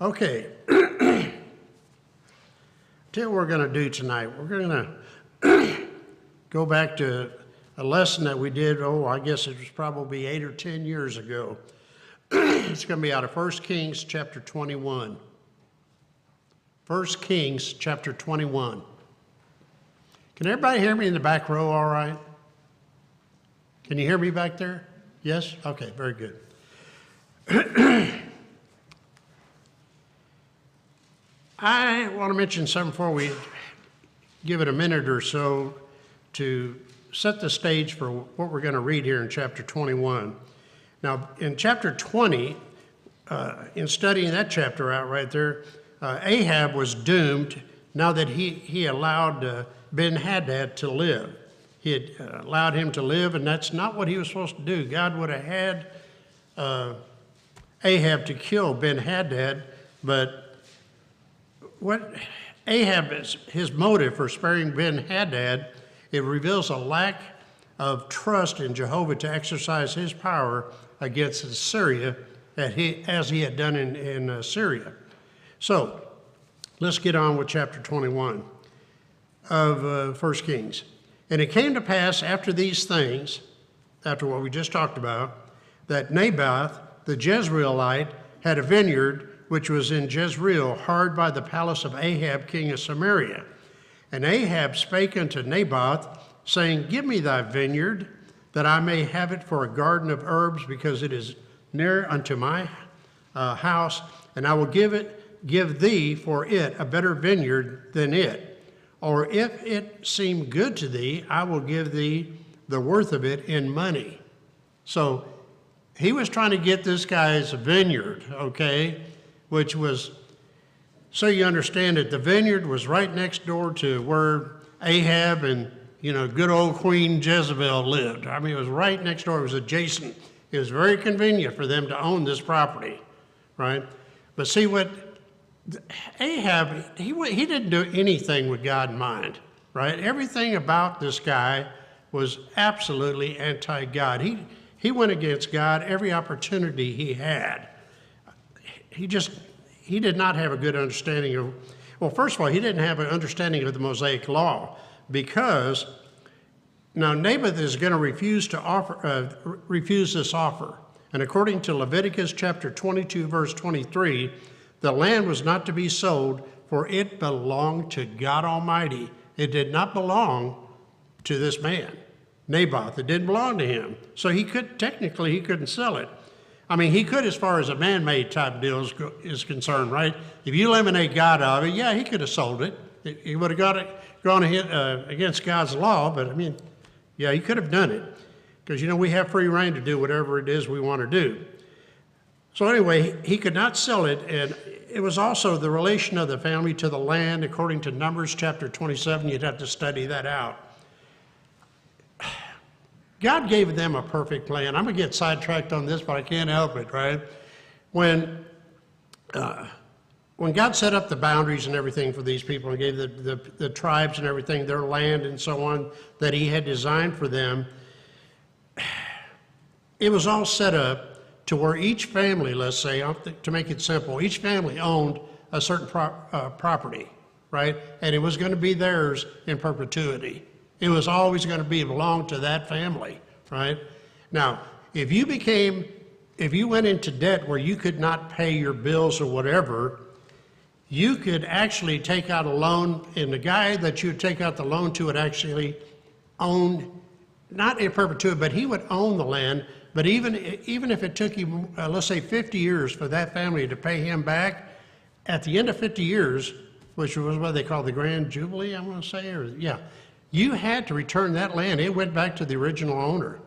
Okay. Tell you what we're going to do tonight. We're going to go back to a lesson that we did, I guess it was probably 8 or 10 years ago. It's going to be out of 1 Kings chapter 21. 1 Kings chapter 21. Can everybody hear me in the back row all right? Can you hear me back there? Yes? Okay, very good. I want to mention something before we give it a minute or so to set the stage for what we're going to read here in chapter 21. Now, in chapter 20, in studying that chapter out right there, Ahab was doomed now that he allowed Ben-Hadad to live. He had allowed him to live, and that's not what he was supposed to do. God would have had Ahab to kill Ben-Hadad, but what Ahab is, his motive for sparing Ben-Hadad, it reveals a lack of trust in Jehovah to exercise his power against Assyria as he had done in Syria. So let's get on with chapter 21 of 1 Kings. And it came to pass after these things, after what we just talked about, that Naboth the Jezreelite had a vineyard which was in Jezreel, hard by the palace of Ahab, king of Samaria. And Ahab spake unto Naboth, saying, Give me thy vineyard, that I may have it for a garden of herbs, because it is near unto my house, and I will give thee for it a better vineyard than it. Or if it seem good to thee, I will give thee the worth of it in money. So he was trying to get this guy's vineyard, okay, which was, so you understand it, the vineyard was right next door to where Ahab and, good old Queen Jezebel lived. I mean, it was right next door. It was adjacent. It was very convenient for them to own this property, right? But see what Ahab, he didn't do anything with God in mind, right? Everything about this guy was absolutely anti-God. He went against God every opportunity he had. He did not have a good understanding of, well, first of all, he didn't have an understanding of the Mosaic law, because now Naboth is going to refuse this offer. And according to Leviticus chapter 22, verse 23, the land was not to be sold, for it belonged to God Almighty. It did not belong to this man, Naboth. It didn't belong to him. So he couldn't sell it. I mean, he could as far as a man-made type deal is concerned, right? If you eliminate God out of it, yeah, he could have sold it. He would have gone against God's law, but I mean, yeah, he could have done it. Because, we have free reign to do whatever it is we want to do. So anyway, he could not sell it, and it was also the relation of the family to the land, according to Numbers chapter 27. You'd have to study that out. God gave them a perfect plan. I'm going to get sidetracked on this, but I can't help it, right? When God set up the boundaries and everything for these people and gave the tribes and everything, their land and so on, that he had designed for them, it was all set up to where each family, let's say, to make it simple, each family owned a certain property, right? And it was going to be theirs in perpetuity. It was always going to belong to that family, right? Now, if you went into debt where you could not pay your bills or whatever, you could actually take out a loan, and the guy that you would take out the loan to would actually own, not in perpetuity, but he would own the land. But even if it took you, let's say 50 years for that family to pay him back, at the end of 50 years, which was what they call the Grand Jubilee, I want to say, you had to return that land. It went back to the original owner.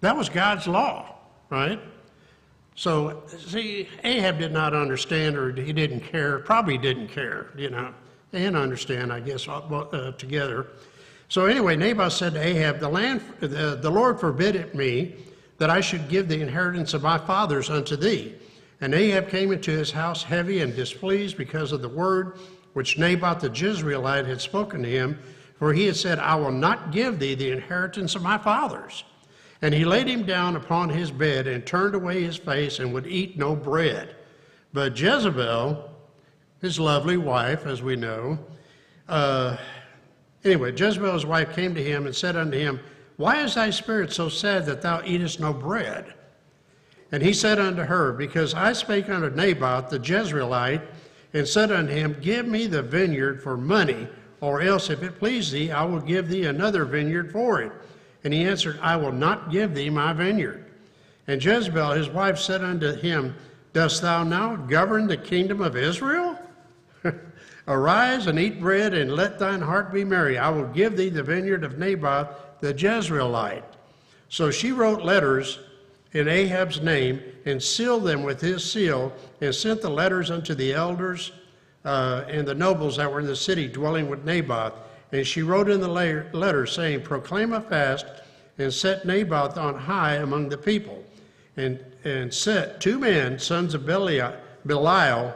That was God's law, right? So, see, Ahab did not understand, or he didn't care, probably didn't care, They didn't understand, I guess, together. So anyway, Naboth said to Ahab, the Lord forbid me that I should give the inheritance of my fathers unto thee. And Ahab came into his house heavy and displeased because of the word which Naboth the Jezreelite had spoken to him, for he had said, I will not give thee the inheritance of my fathers. And he laid him down upon his bed and turned away his face and would eat no bread. But Jezebel, his lovely wife, as we know. Anyway, Jezebel's wife came to him and said unto him, Why is thy spirit so sad that thou eatest no bread? And he said unto her, Because I spake unto Naboth the Jezreelite, and said unto him, Give me the vineyard for money, or else, if it please thee, I will give thee another vineyard for it. And he answered, I will not give thee my vineyard. And Jezebel his wife said unto him, Dost thou now govern the kingdom of Israel? Arise and eat bread, and let thine heart be merry. I will give thee the vineyard of Naboth the Jezreelite. So she wrote letters in Ahab's name, and sealed them with his seal, and sent the letters unto the elders and the nobles that were in the city dwelling with Naboth. And she wrote in the letter, saying, Proclaim a fast, and set Naboth on high among the people. And set 2 men, sons of Belial. Belial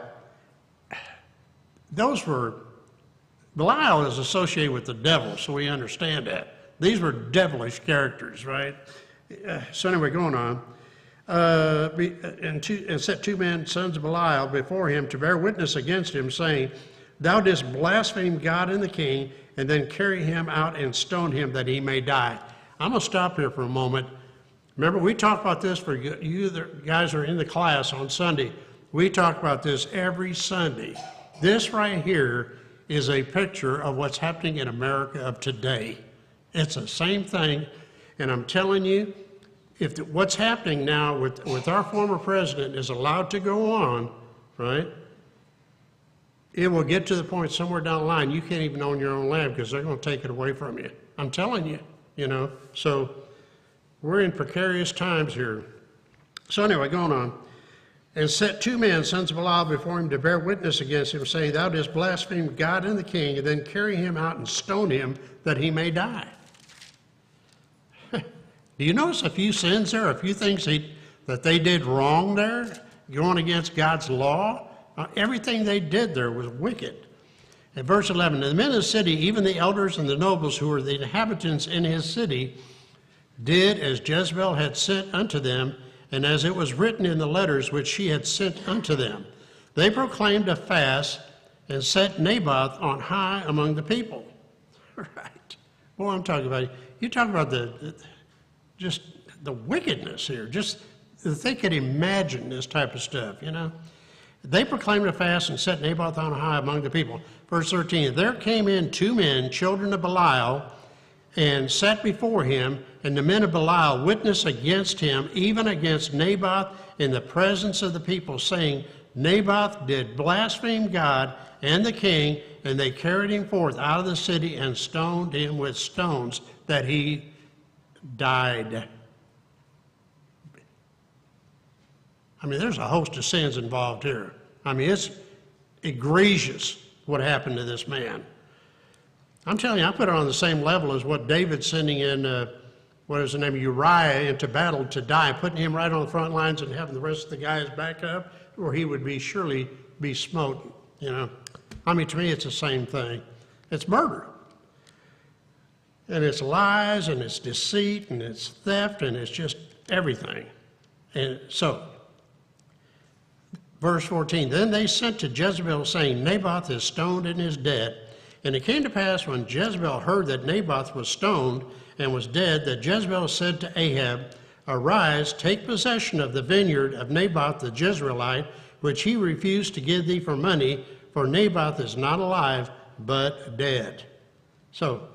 is associated with the devil, so we understand that. These were devilish characters, right? So anyway, going on. And set 2 men, sons of Belial, before him to bear witness against him, saying, Thou didst blaspheme God and the king, and then carry him out and stone him that he may die. I'm going to stop here for a moment. Remember, we talk about this for you guys who are in the class on Sunday. We talk about this every Sunday. This right here is a picture of what's happening in America of today. It's the same thing, and I'm telling you, if what's happening now with our former president is allowed to go on, right, it will get to the point somewhere down the line you can't even own your own land because they're going to take it away from you. I'm telling you, you know. So we're in precarious times here. So anyway, going on. And set 2 men, sons of Belial, before him to bear witness against him, saying, Thou didst blaspheme God and the king, and then carry him out and stone him that he may die. Do you notice a few sins there, a few things that they did wrong there, going against God's law? Everything they did there was wicked. In verse 11, And the men of the city, even the elders and the nobles who were the inhabitants in his city, did as Jezebel had sent unto them, and as it was written in the letters which she had sent unto them. They proclaimed a fast and set Naboth on high among the people. Right. Boy, I'm talking about, you talk about just the wickedness here. Just if they could imagine this type of stuff, you know. They proclaimed a fast and set Naboth on high among the people. Verse 13, There came in 2 men, children of Belial, and sat before him, and the men of Belial witnessed against him, even against Naboth, in the presence of the people, saying, Naboth did blaspheme God and the king, and they carried him forth out of the city and stoned him with stones, that he died. I mean, there's a host of sins involved here. I mean, it's egregious what happened to this man. I'm telling you, I put it on the same level as what David sending in, what is the name, Uriah into battle to die, putting him right on the front lines and having the rest of the guys back up, or he would surely be smote, you know. I mean, to me, it's the same thing. It's murder. And it's lies, and it's deceit, and it's theft, and it's just everything. And so, verse 14, Then they sent to Jezebel, saying, Naboth is stoned and is dead. And it came to pass, when Jezebel heard that Naboth was stoned and was dead, that Jezebel said to Ahab, Arise, take possession of the vineyard of Naboth the Jezreelite, which he refused to give thee for money, for Naboth is not alive, but dead. So,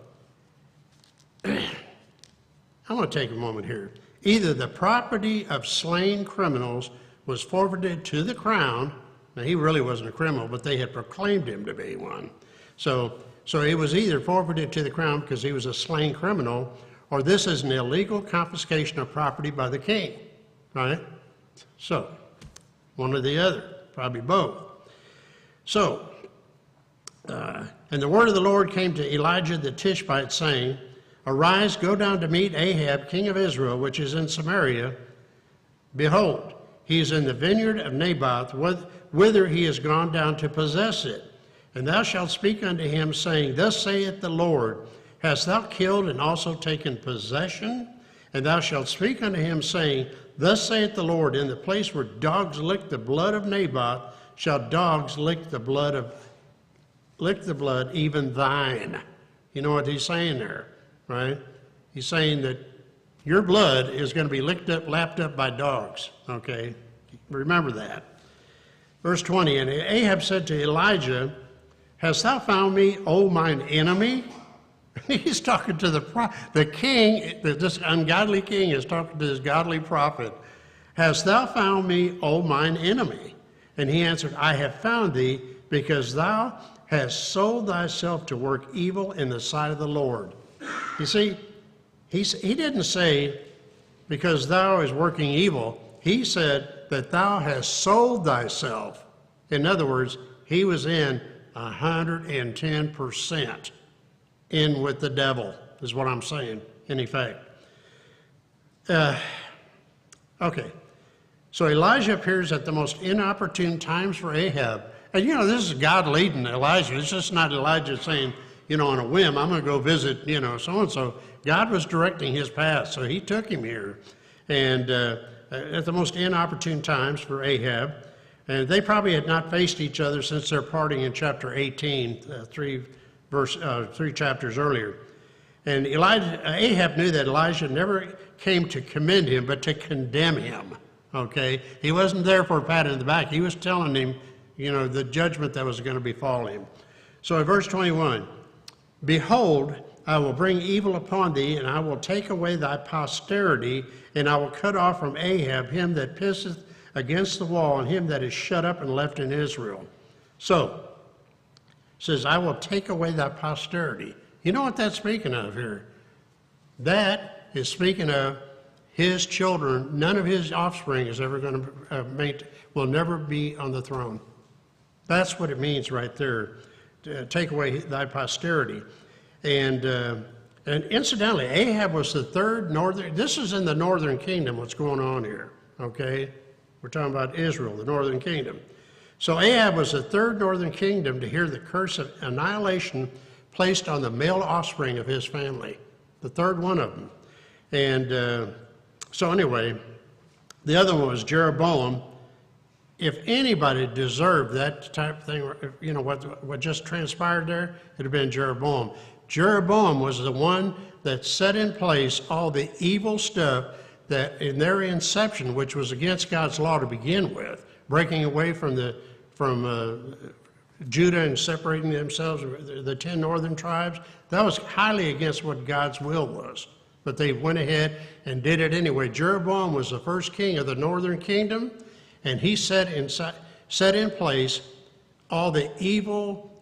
I want to take a moment here. Either the property of slain criminals was forfeited to the crown. Now, he really wasn't a criminal, but they had proclaimed him to be one. So it was either forfeited to the crown because he was a slain criminal, or this is an illegal confiscation of property by the king, right? So, one or the other, probably both. So, and the word of the Lord came to Elijah the Tishbite, saying, Arise, go down to meet Ahab, king of Israel, which is in Samaria. Behold, he is in the vineyard of Naboth, whither he is gone down to possess it. And thou shalt speak unto him, saying, Thus saith the Lord, Hast thou killed and also taken possession? And thou shalt speak unto him, saying, Thus saith the Lord, In the place where dogs licked the blood of Naboth, shall dogs lick the blood, even thine. You know what he's saying there, right? He's saying that your blood is going to be lapped up by dogs, okay? Remember that. Verse 20, and Ahab said to Elijah, hast thou found me, O mine enemy? He's talking to the king, this ungodly king is talking to this godly prophet. Hast thou found me, O mine enemy? And he answered, I have found thee, because thou hast sold thyself to work evil in the sight of the Lord. You see, he didn't say, because thou is working evil. He said that thou hast sold thyself. In other words, he was in 110% in with the devil, is what I'm saying, in effect. Okay, so Elijah appears at the most inopportune times for Ahab. And you know, this is God leading Elijah. It's just not Elijah saying, you know, on a whim, I'm going to go visit, you know, so-and-so. God was directing his path, so he took him here. And at the most inopportune times for Ahab. And they probably had not faced each other since their parting in chapter 18, three chapters earlier. And Ahab knew that Elijah never came to commend him, but to condemn him, okay? He wasn't there for a pat in the back. He was telling him, you know, the judgment that was going to befall him. So in verse 21, behold, I will bring evil upon thee, and I will take away thy posterity, and I will cut off from Ahab him that pisseth against the wall, and him that is shut up and left in Israel. So, it says, I will take away thy posterity. You know what that's speaking of here? That is speaking of his children. None of his offspring is ever going to will never be on the throne. That's what it means right there. To take away thy posterity. And incidentally, Ahab was the third northern, this is in the northern kingdom, what's going on here, okay? We're talking about Israel, the northern kingdom. So Ahab was the third northern kingdom to hear the curse of annihilation placed on the male offspring of his family, the third one of them. And so anyway, the other one was Jeroboam. If anybody deserved that type of thing, you know, what just transpired there, it would have been Jeroboam. Jeroboam was the one that set in place all the evil stuff that in their inception, which was against God's law to begin with, breaking away from Judah and separating themselves, the 10 northern tribes, that was highly against what God's will was. But they went ahead and did it anyway. Jeroboam was the first king of the northern kingdom, and he set in place all the evil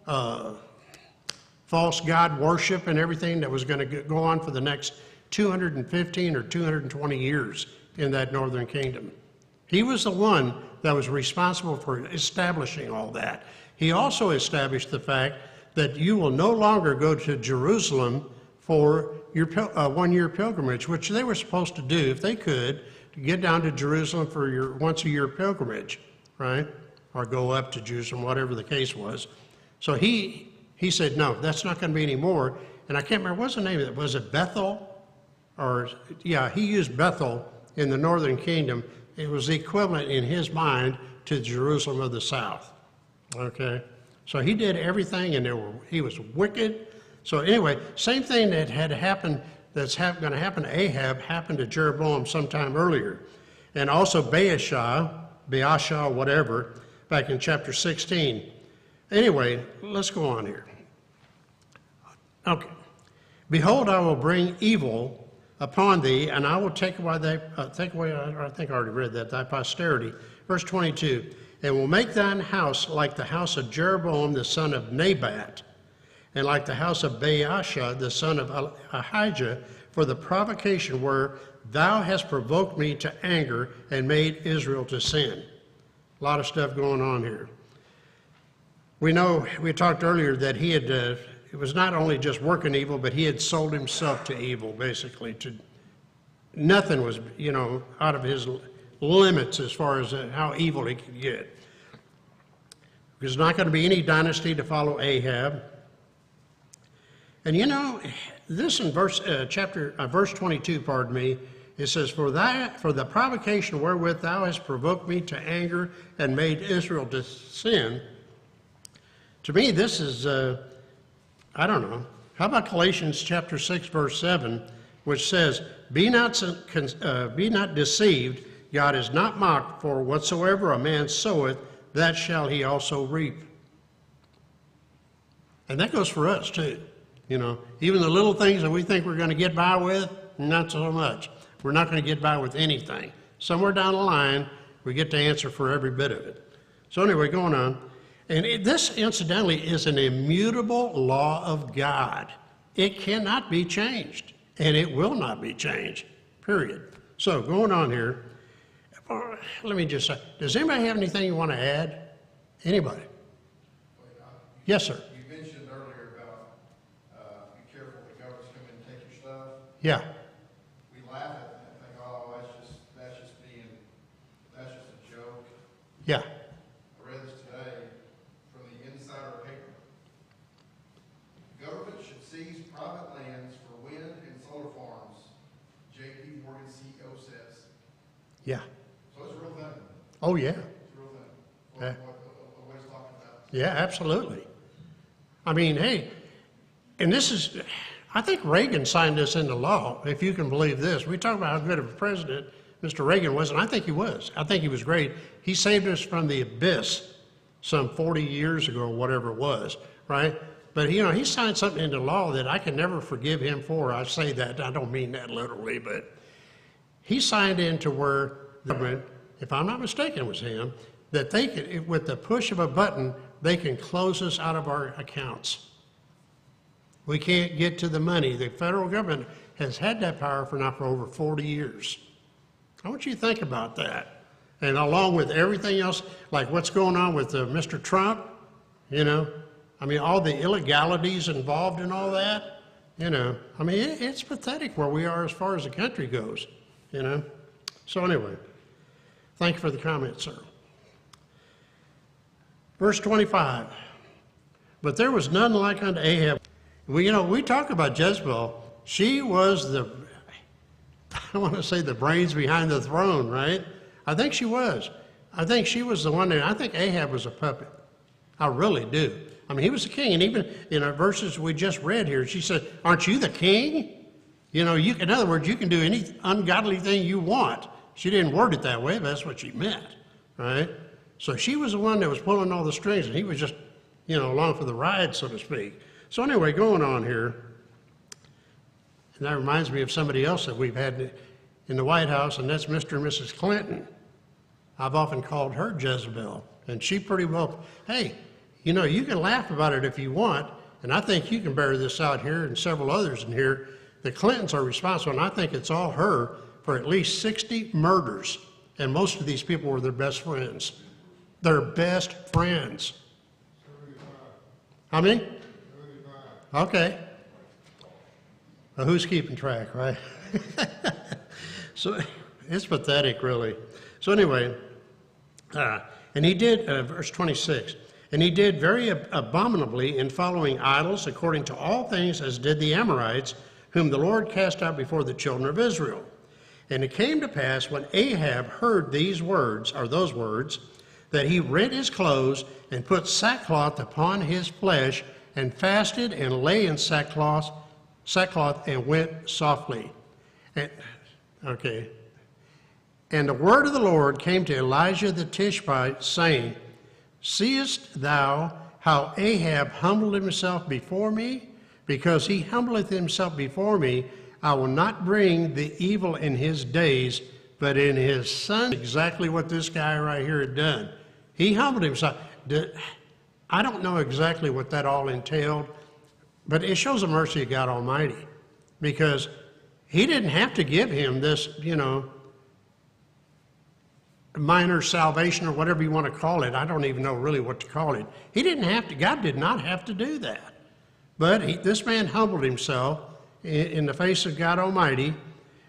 false god worship and everything that was going to go on for the next 215 or 220 years in that northern kingdom. He was the one that was responsible for establishing all that. He also established the fact that you will no longer go to Jerusalem for your one-year pilgrimage, which they were supposed to do if they could, to get down to Jerusalem for your once-a-year pilgrimage, right? Or go up to Jerusalem, whatever the case was. So he said, no, that's not going to be anymore. And I can't remember, what's the name of it? Was it Bethel? Or, yeah, he used Bethel in the northern kingdom. It was the equivalent in his mind to Jerusalem of the south, okay? So he did everything, and he was wicked. So anyway, same thing that had happened, that's going to happen to Ahab, happened to Jeroboam sometime earlier. And also Baasha, whatever, back in chapter 16. Anyway, let's go on here. Okay. Behold, I will bring evil upon thee, and I will take away, I think I already read that, thy posterity. Verse 22, and will make thine house like the house of Jeroboam the son of Nebat, and like the house of Baasha the son of Ahijah, for the provocation where thou hast provoked me to anger and made Israel to sin. A lot of stuff going on here. We know, we talked earlier that he had, it was not only just working evil, but he had sold himself to evil, basically. Nothing was, you know, out of his limits as far as how evil he could get. There's not going to be any dynasty to follow Ahab. And you know, this in verse 22, pardon me, It says, for the provocation wherewith thou hast provoked me to anger and made Israel to sin. To me, this is, I don't know. How about Galatians chapter 6, verse 7, which says, be not deceived, God is not mocked, for whatsoever a man soweth, that shall he also reap. And that goes for us too. You know, even the little things that we think we're going to get by with, not so much. We're not going to get by with anything. Somewhere down the line, we get to answer for every bit of it. So anyway, going on. And this, incidentally, is an immutable law of God. It cannot be changed, and it will not be changed, period. So going on here, let me just say, does anybody have anything you want to add? Anybody? Yes, sir. You mentioned earlier about be careful the government's come in and take your stuff. Yeah. We laugh at that and think, oh, that's just a joke. Yeah. I read this today from the Insider paper. Government should seize private lands for wind and solar farms, J.P. Morgan CEO says. Yeah. So it's a real thing. Oh, yeah. It's a real thing. What he's talking about. Yeah, absolutely. I mean, hey, and this is, I think Reagan signed this into law, if you can believe this. We talk about how good of a president Mr. Reagan was, and I think he was. I think he was great. He saved us from the abyss some 40 years ago, or whatever it was, right? But, you know, he signed something into law that I can never forgive him for. I say that, I don't mean that literally, but he signed into where the government, if I'm not mistaken it was him, that they could, with the push of a button, they can close us out of our accounts. We can't get to the money. The federal government has had that power for over 40 years. I want you to think about that. And along with everything else, like what's going on with Mr. Trump, you know, I mean, all the illegalities involved in all that, you know, I mean, it's pathetic where we are as far as the country goes, you know. So anyway, thank you for the comment, sir. Verse 25, but there was none like unto Ahab. You know, we talk about Jezebel. She was I want to say the brains behind the throne, right? I think she was. I think she was the one I think Ahab was a puppet. I really do. I mean, he was the king. And even in our verses we just read here, she said, aren't you the king? You know, in other words, you can do any ungodly thing you want. She didn't word it that way, but that's what she meant, right? So she was the one that was pulling all the strings, and he was just, you know, along for the ride, so to speak. So anyway, going on here, and that reminds me of somebody else that we've had in the White House, and that's Mr. and Mrs. Clinton. I've often called her Jezebel, and she pretty well, hey, you know, you can laugh about it if you want, and I think you can bear this out here and several others in here. The Clintons are responsible, and I think it's all her, for at least 60 murders, and most of these people were their best friends. Their best friends. How many? Okay. Well, who's keeping track, right? So it's pathetic, really. So anyway, and he did, verse 26, and he did very abominably in following idols according to all things as did the Amorites, whom the Lord cast out before the children of Israel. And it came to pass when Ahab heard these words, or those words, that he rent his clothes and put sackcloth upon his flesh and fasted and lay in sackcloth and went softly. And the word of the Lord came to Elijah the Tishbite, saying, seest thou how Ahab humbled himself before me? Because he humbleth himself before me, I will not bring the evil in his days, but in his son. Exactly what this guy right here had done. He humbled himself. I don't know exactly what that all entailed, but it shows the mercy of God Almighty, because he didn't have to give him this, you know, minor salvation or whatever you want to call it. I don't even know really what to call it. He didn't have to, God did not have to do that. But this man humbled himself in the face of God Almighty.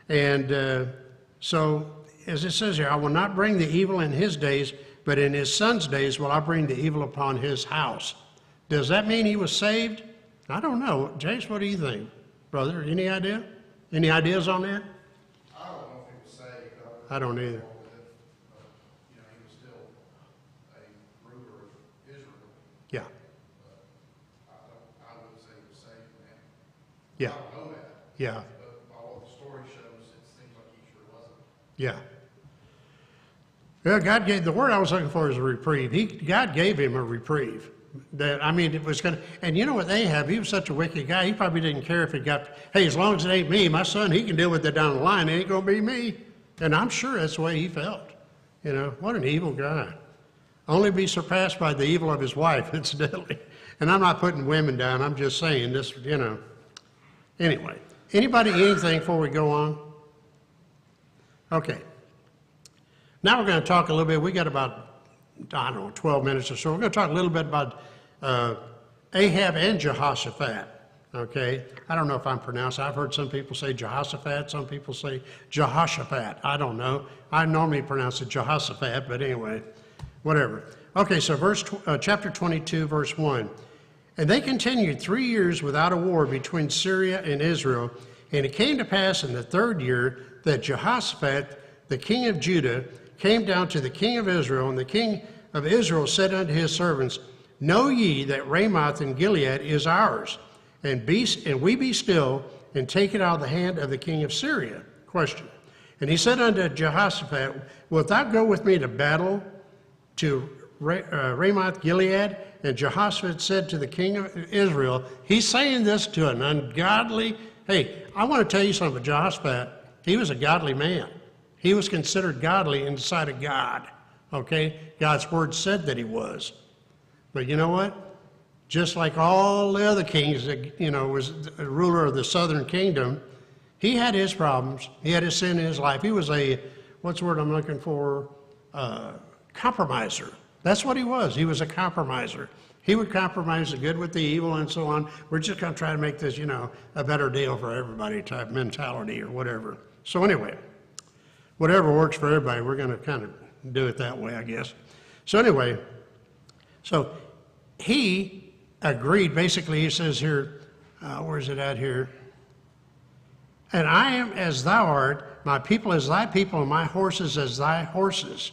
And so, as it says here, I will not bring the evil in his days, but in his son's days will I bring the evil upon his house. Does that mean he was saved? I don't know. Jace, what do you think, brother? Any idea? Any ideas on that? I don't know I don't either. You know, he was still a ruler of Israel. Yeah, I wouldn't say he was saved, man. yeah, I don't know that, yeah, but by what the story shows, it seems like he sure wasn't. yeah. Well, God gave, the word I was looking for is a reprieve. God gave him a reprieve. That, I mean, it was going to, and you know what Ahab, he was such a wicked guy, he probably didn't care if it got, hey, as long as it ain't me, my son, he can deal with it down the line, it ain't going to be me. And I'm sure that's the way he felt. You know, what an evil guy. Only be surpassed by the evil of his wife, incidentally. And I'm not putting women down, I'm just saying this, you know. Anyway, anybody, anything before we go on? Okay. Now we're going to talk a little bit, we got about, I don't know, 12 minutes or so. We're going to talk a little bit about Ahab and Jehoshaphat, okay? I don't know if I'm pronouncing, I've heard some people say Jehoshaphat, some people say Jehoshaphat. I don't know. I normally pronounce it Jehoshaphat, but anyway, whatever. Okay, so chapter 22, verse 1. And they continued 3 years without a war between Syria and Israel. And it came to pass in the 3rd year that Jehoshaphat, the king of Judah, came down to the king of Israel, and the king of Israel said unto his servants, Know ye that Ramoth in Gilead is ours, and we be still, and take it out of the hand of the king of Syria? Question. And he said unto Jehoshaphat, Wilt thou go with me to battle to Ramoth Gilead? And Jehoshaphat said to the king of Israel, he's saying this to an ungodly, hey, I want to tell you something, Jehoshaphat, he was a godly man. He was considered godly in the sight of God, okay? God's word said that he was. But you know what? Just like all the other kings that, you know, was a ruler of the southern kingdom, he had his problems. He had his sin in his life. He was a, what's the word I'm looking for? Compromiser. That's what he was. He was a compromiser. He would compromise the good with the evil and so on. We're just going to try to make this, you know, a better deal for everybody type mentality or whatever. So anyway, whatever works for everybody, we're going to kind of do it that way, I guess. So anyway, so he agreed. Basically, he says here, where's it at here? And I am as thou art, my people as thy people, and my horses as thy horses.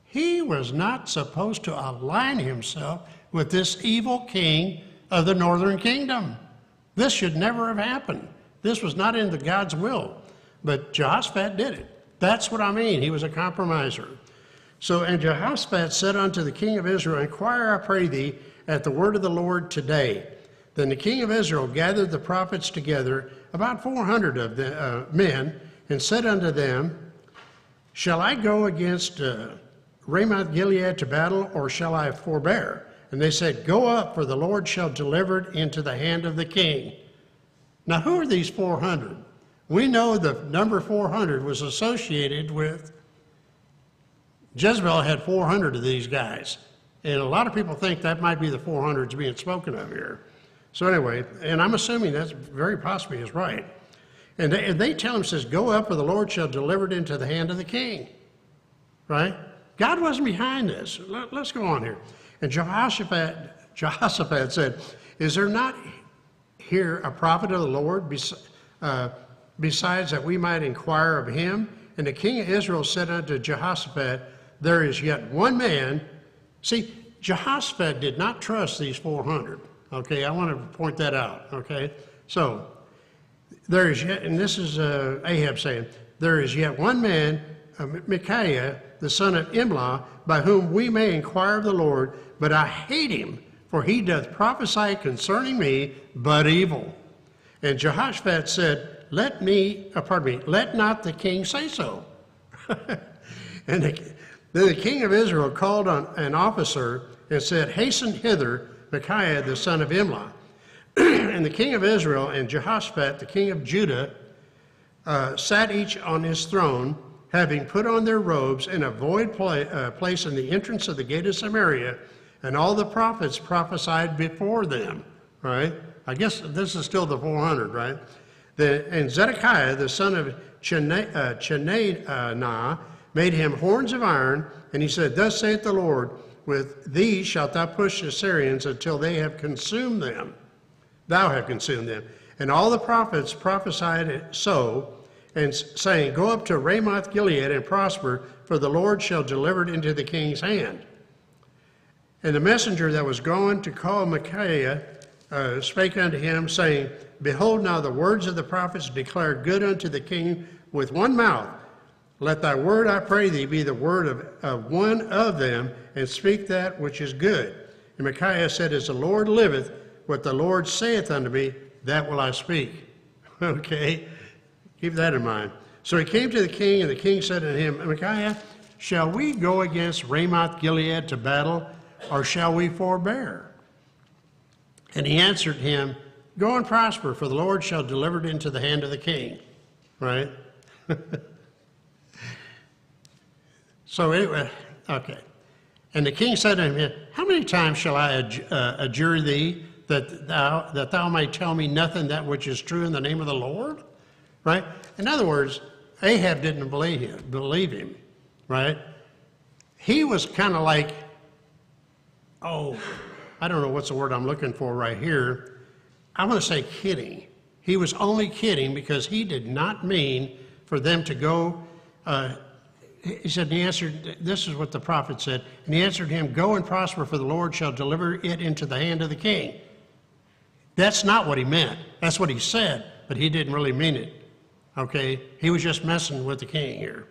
He was not supposed to align himself with this evil king of the northern kingdom. This should never have happened. This was not in God's will. But Jehoshaphat did it. That's what I mean. He was a compromiser. So, and Jehoshaphat said unto the king of Israel, Inquire, I pray thee, at the word of the Lord today. Then the king of Israel gathered the prophets together, about 400 of the men, and said unto them, Shall I go against Ramoth Gilead to battle, or shall I forbear? And they said, Go up, for the Lord shall deliver it into the hand of the king. Now, who are these 400? We know the number 400 was associated with Jezebel had 400 of these guys. And a lot of people think that might be the 400s being spoken of here. So anyway, and I'm assuming that's very possibly is right. And they tell him, says, Go up, or the Lord shall deliver it into the hand of the king. Right? God wasn't behind this. Let's go on here. And Jehoshaphat said, Is there not here a prophet of the Lord besides that we might inquire of him? And the king of Israel said unto Jehoshaphat, There is yet one man. See, Jehoshaphat did not trust these 400. Okay, I want to point that out. Okay, so there is yet, and this is Ahab saying, There is yet one man, Micaiah, the son of Imlah, by whom we may inquire of the Lord, but I hate him, for he doth prophesy concerning me, but evil. And Jehoshaphat said, Let not the king say so. And then the king of Israel called on an officer and said, Hasten hither Micaiah, the son of Imlah. And the king of Israel and Jehoshaphat, the king of Judah, sat each on his throne, having put on their robes in a void place in the entrance of the gate of Samaria, and all the prophets prophesied before them. Right? I guess this is still the 400, right? And Zedekiah, the son of Chenaanah, made him horns of iron, and he said, Thus saith the Lord, With these shalt thou push the Syrians until they have consumed them. Thou have consumed them. And all the prophets prophesied it so, and saying, Go up to Ramoth Gilead and prosper, for the Lord shall deliver it into the king's hand. And the messenger that was going to call Micaiah spake unto him, saying, Behold, now the words of the prophets declare good unto the king with one mouth. Let thy word, I pray thee, be the word of one of them, and speak that which is good. And Micaiah said, As the Lord liveth, what the Lord saith unto me, that will I speak. Okay, keep that in mind. So he came to the king, and the king said unto him, Micaiah, shall we go against Ramoth Gilead to battle, or shall we forbear? And he answered him, Go and prosper, for the Lord shall deliver it into the hand of the king. Right? So anyway, okay. And the king said unto him, How many times shall I adjure thee that thou may tell me nothing that which is true in the name of the Lord? Right? In other words, Ahab didn't believe him, right? He was kind of like, I don't know what's the word I'm looking for right here. I want to say kidding. He was only kidding because he did not mean for them to go. He said, he answered, this is what the prophet said, and he answered him, Go and prosper, for the Lord shall deliver it into the hand of the king. That's not what he meant. That's what he said, but he didn't really mean it. Okay? He was just messing with the king here.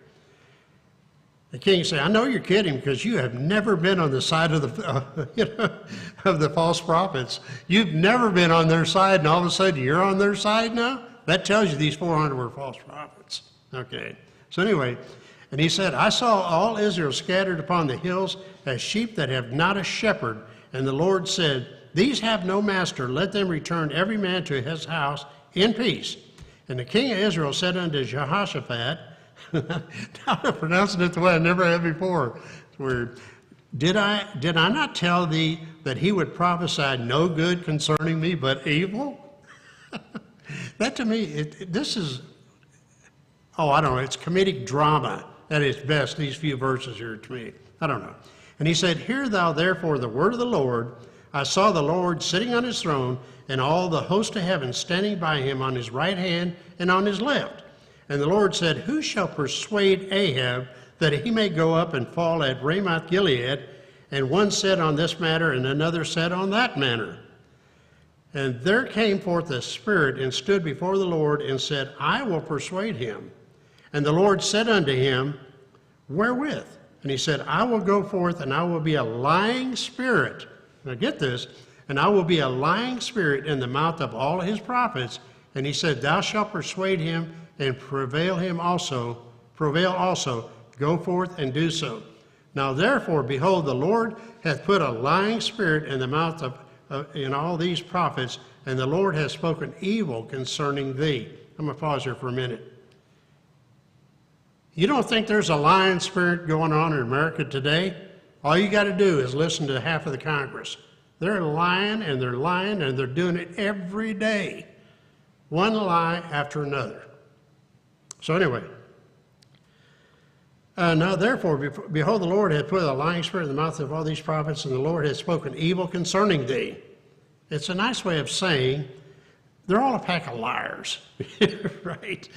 The king said, I know you're kidding because you have never been on the side of the, of the false prophets. You've never been on their side, and all of a sudden you're on their side now? That tells you these 400 were false prophets. Okay. So anyway, and he said, I saw all Israel scattered upon the hills as sheep that have not a shepherd. And the Lord said, These have no master. Let them return every man to his house in peace. And the king of Israel said unto Jehoshaphat, now I'm pronouncing it the way I never have before. It's weird. Did I not tell thee that he would prophesy no good concerning me, but evil? That to me, this is, I don't know, it's comedic drama at its best, these few verses here to me. I don't know. And he said, Hear thou therefore the word of the Lord. I saw the Lord sitting on his throne, and all the host of heaven standing by him on his right hand and on his left. And the Lord said, Who shall persuade Ahab that he may go up and fall at Ramoth Gilead? And one said on this matter, and another said on that manner. And there came forth a spirit and stood before the Lord and said, I will persuade him. And the Lord said unto him, Wherewith? And he said, I will go forth, and I will be a lying spirit. Now get this, and I will be a lying spirit in the mouth of all his prophets. And he said, Thou shalt persuade him and prevail also. Go forth and do so. Now therefore, behold, the Lord hath put a lying spirit in the mouth in all these prophets, and the Lord hath spoken evil concerning thee. I'm going to pause here for a minute. You don't think there's a lying spirit going on in America today? All you got to do is listen to half of the Congress. They're lying, and they're doing it every day. One lie after another. So anyway, now therefore, behold, the Lord hath put a lying spirit in the mouth of all these prophets, and the Lord hath spoken evil concerning thee. It's a nice way of saying they're all a pack of liars, right?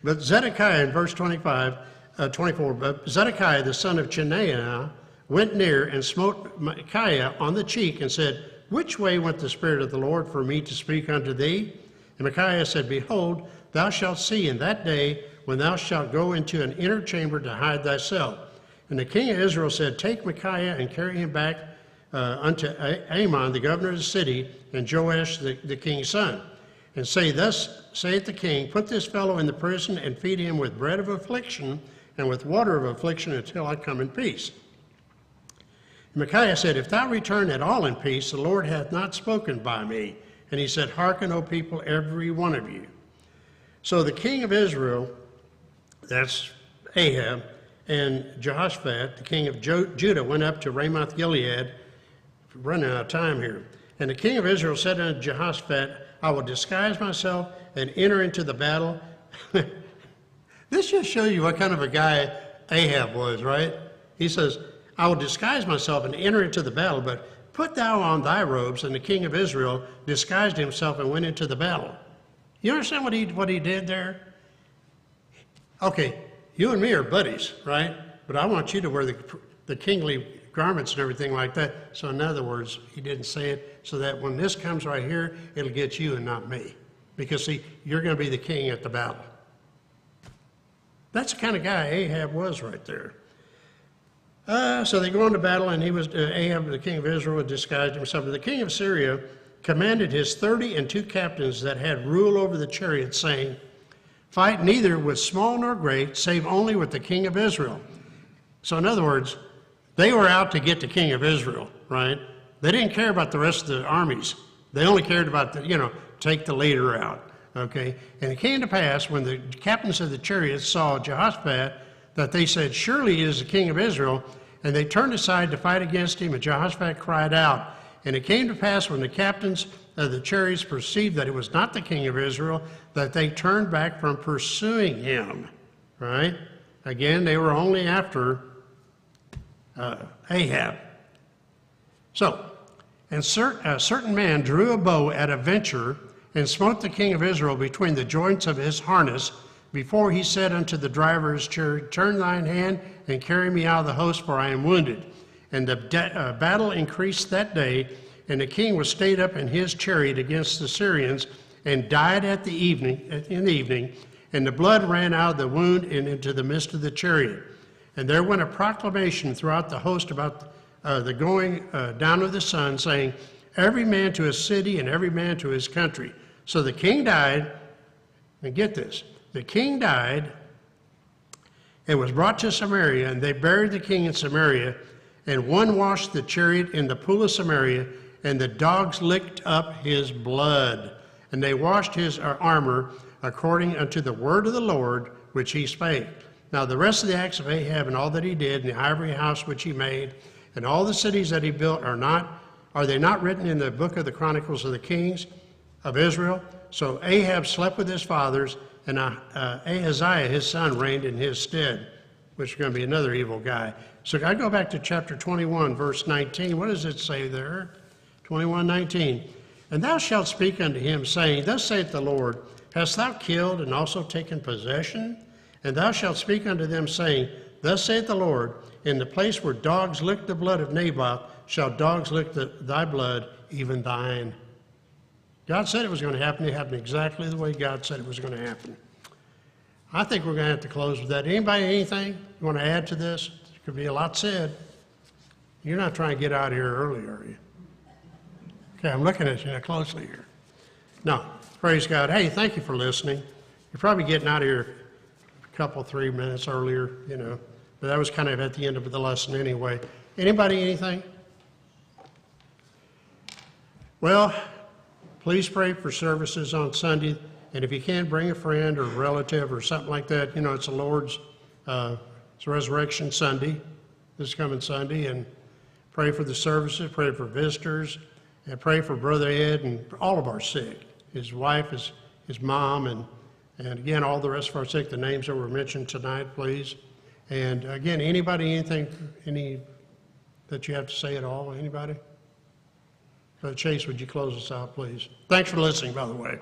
But Zedekiah in verse 24, but Zedekiah the son of Chenaanah went near and smote Micaiah on the cheek and said, Which way went the Spirit of the Lord for me to speak unto thee? And Micaiah said, Behold, thou shalt see in that day when thou shalt go into an inner chamber to hide thyself. And the king of Israel said, Take Micaiah and carry him back unto Amon, the governor of the city, and Joash, the king's son. And say, Thus saith the king, Put this fellow in the prison and feed him with bread of affliction and with water of affliction until I come in peace. And Micaiah said, If thou return at all in peace, the Lord hath not spoken by me. And he said, Hearken, O people, every one of you. So the king of Israel, that's Ahab, and Jehoshaphat, the king of Judah, went up to Ramoth Gilead. Running out of time here. And the king of Israel said unto Jehoshaphat, I will disguise myself and enter into the battle. This just shows you what kind of a guy Ahab was, right? He says, I will disguise myself and enter into the battle, but put thou on thy robes. And the king of Israel disguised himself and went into the battle. You understand what he did there? okay, you and me are buddies, right? But I want you to wear the kingly garments and everything like that. So in other words, he didn't say it so that when this comes right here, it'll get you and not me. Because see, you're going to be the king at the battle. That's the kind of guy Ahab was right there. So they go into battle, and he was Ahab, the king of Israel, had disguised himself. But the king of Syria commanded his 32 captains that had rule over the chariots, saying, fight neither with small nor great, save only with the king of Israel. So in other words, they were out to get the king of Israel, right? They didn't care about the rest of the armies. They only cared about take the leader out, okay? And it came to pass when the captains of the chariots saw Jehoshaphat that they said, surely he is the king of Israel, and they turned aside to fight against him, and Jehoshaphat cried out. And it came to pass when the captains of the chariots perceived that it was not the king of Israel, that they turned back from pursuing him, right? Again, they were only after Ahab. So, and a certain man drew a bow at a venture and smote the king of Israel between the joints of his harness, before he said unto the driver of his chariot, turn thine hand and carry me out of the host, for I am wounded. And the battle increased that day, and the king was stayed up in his chariot against the Syrians, and died in the evening, and the blood ran out of the wound and into the midst of the chariot. And there went a proclamation throughout the host about the going down of the sun, saying, every man to his city and every man to his country. So the king died, and get this, the king died and was brought to Samaria, and they buried the king in Samaria, and one washed the chariot in the pool of Samaria, and the dogs licked up his blood. And they washed his armor according unto the word of the Lord, which he spake. Now the rest of the acts of Ahab and all that he did, and the ivory house which he made, and all the cities that he built, are they not written in the book of the Chronicles of the Kings of Israel? So Ahab slept with his fathers, and Ahaziah his son reigned in his stead, which is going to be another evil guy. So I go back to chapter 21, verse 19. What does it say there? 21:19. And thou shalt speak unto him, saying, thus saith the Lord, hast thou killed and also taken possession? And thou shalt speak unto them, saying, thus saith the Lord, in the place where dogs lick the blood of Naboth, shall dogs lick thy blood, even thine. God said it was going to happen. It happened exactly the way God said it was going to happen. I think we're going to have to close with that. Anybody, anything you want to add to this? There could be a lot said. You're not trying to get out of here early, are you? Okay, I'm looking at you closely here. No, praise God. Hey, thank you for listening. You're probably getting out of here a couple, 3 minutes earlier, but that was kind of at the end of the lesson anyway. Anybody, anything? Well, please pray for services on Sunday, and if you can't, bring a friend or a relative or something like that. It's the Lord's, it's Resurrection Sunday, this coming Sunday, and pray for the services, pray for visitors, and pray for Brother Ed and all of our sick, his wife, his mom, and again, all the rest of our sick, the names that were mentioned tonight, please. And again, anybody, anything, that you have to say at all, anybody? Chase, would you close us out, please? Thanks for listening, by the way.